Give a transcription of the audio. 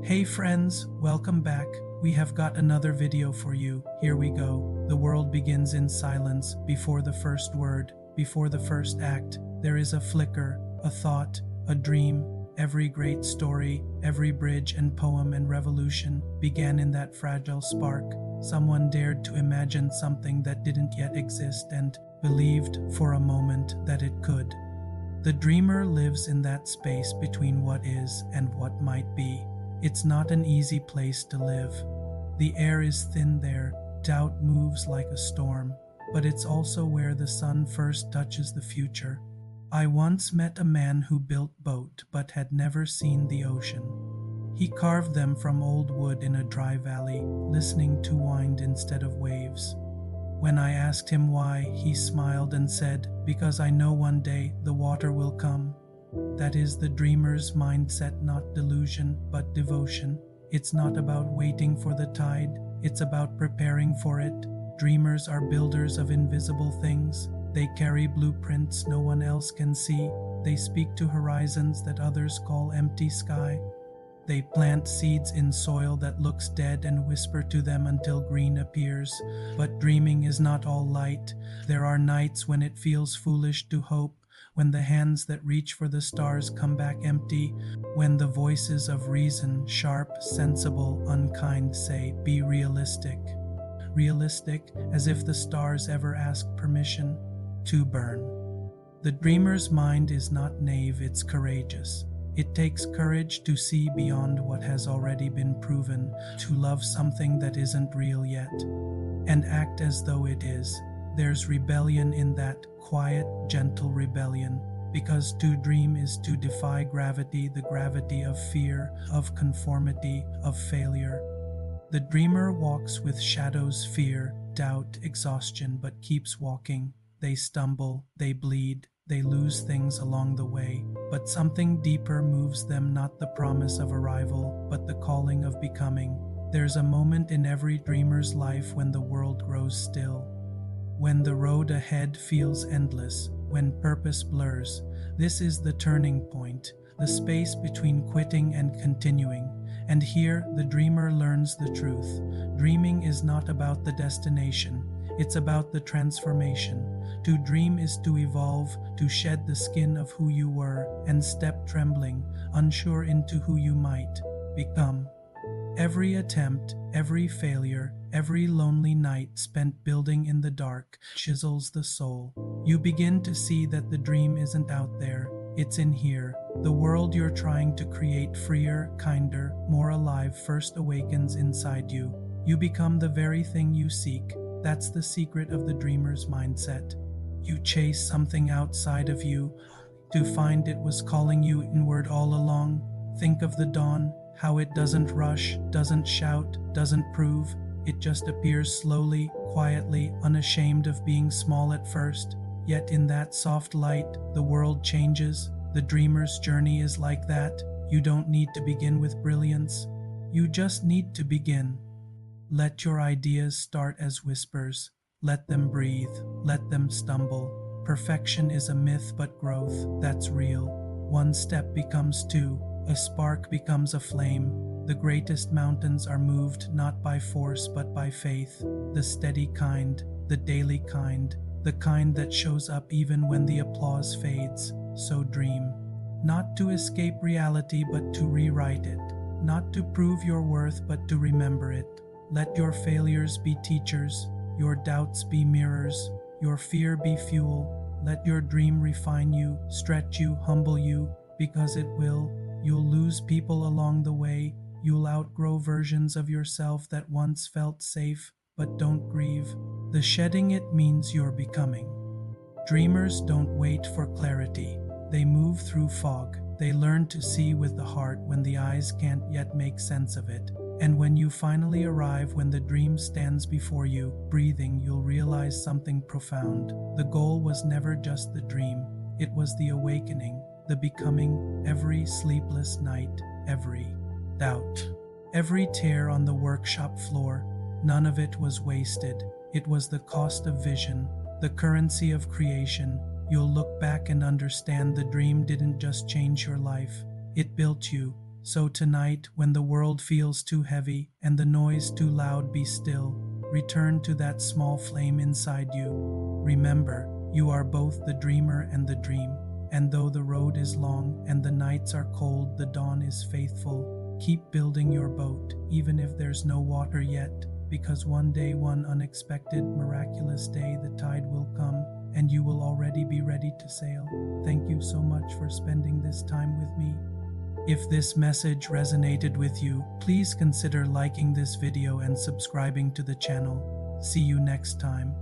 Hey friends, welcome back. We have got another video for you. Here we go. The world begins in silence, before the first word, before the first act. There is a flicker, a thought, a dream. Every great story, every bridge and poem and revolution began in that fragile spark. Someone dared to imagine something that didn't yet exist and believed for a moment that it could. The dreamer lives in that space between what is and what might be. It's not an easy place to live. The air is thin there, doubt moves like a storm, but it's also where the sun first touches the future. I once met a man who built boat but had never seen the ocean. He carved them from old wood in a dry valley, listening to wind instead of waves. When I asked him why, he smiled and said, "Because I know one day the water will come." That is the dreamer's mindset, not delusion, but devotion. It's not about waiting for the tide, it's about preparing for it. Dreamers are builders of invisible things. They carry blueprints no one else can see. They speak to horizons that others call empty sky. They plant seeds in soil that looks dead and whisper to them until green appears. But dreaming is not all light. There are nights when it feels foolish to hope, when the hands that reach for the stars come back empty, when the voices of reason, sharp, sensible, unkind, say, "Be realistic." Realistic, as if the stars ever ask permission to burn. The dreamer's mind is not naive, it's courageous. It takes courage to see beyond what has already been proven, to love something that isn't real yet, and act as though it is. There's rebellion in that, quiet, gentle rebellion, because to dream is to defy gravity, the gravity of fear, of conformity, of failure. The dreamer walks with shadows, fear, doubt, exhaustion, but keeps walking. They stumble, they bleed, they lose things along the way, but something deeper moves them, not the promise of arrival, but the calling of becoming. There's a moment in every dreamer's life when the world grows still, when the road ahead feels endless, when purpose blurs. This is the turning point, the space between quitting and continuing. And here, the dreamer learns the truth. Dreaming is not about the destination, it's about the transformation. To dream is to evolve, to shed the skin of who you were, and step trembling, unsure into who you might become. Every attempt, every failure, every lonely night spent building in the dark chisels the soul. You begin to see that the dream isn't out there, it's in here. The world you're trying to create, freer, kinder, more alive, first awakens inside you. You become the very thing you seek. That's the secret of the dreamer's mindset. You chase something outside of you to find it was calling you inward all along. Think of the dawn, how it doesn't rush, doesn't shout, doesn't prove. It just appears slowly, quietly, unashamed of being small at first. Yet in that soft light, the world changes. The dreamer's journey is like that. You don't need to begin with brilliance. You just need to begin. Let your ideas start as whispers. Let them breathe. Let them stumble. Perfection is a myth, but growth, that's real. One step becomes two. A spark becomes a flame. The greatest mountains are moved not by force but by faith. The steady kind, the daily kind, the kind that shows up even when the applause fades. So dream. Not to escape reality but to rewrite it. Not to prove your worth but to remember it. Let your failures be teachers, your doubts be mirrors, your fear be fuel. Let your dream refine you, stretch you, humble you, because it will. You'll lose people along the way. You'll outgrow versions of yourself that once felt safe, but don't grieve. The shedding it means you're becoming. Dreamers don't wait for clarity. They move through fog. They learn to see with the heart when the eyes can't yet make sense of it. And when you finally arrive, when the dream stands before you, breathing, you'll realize something profound. The goal was never just the dream. It was the awakening, the becoming, every sleepless night, every doubt, every tear on the workshop floor. None of it was wasted. It was the cost of vision, the currency of creation. You'll look back and understand the dream didn't just change your life. It built you, So tonight, when the world feels too heavy and the noise too loud, be still. Return to that small flame inside you. Remember, you are both the dreamer and the dream. And though the road is long and the nights are cold, the dawn is faithful. Keep building your boat, even if there's no water yet, because one day, one unexpected, miraculous day, the tide will come and you will already be ready to sail. Thank you so much for spending this time with me. If this message resonated with you, please consider liking this video and subscribing to the channel. See you next time.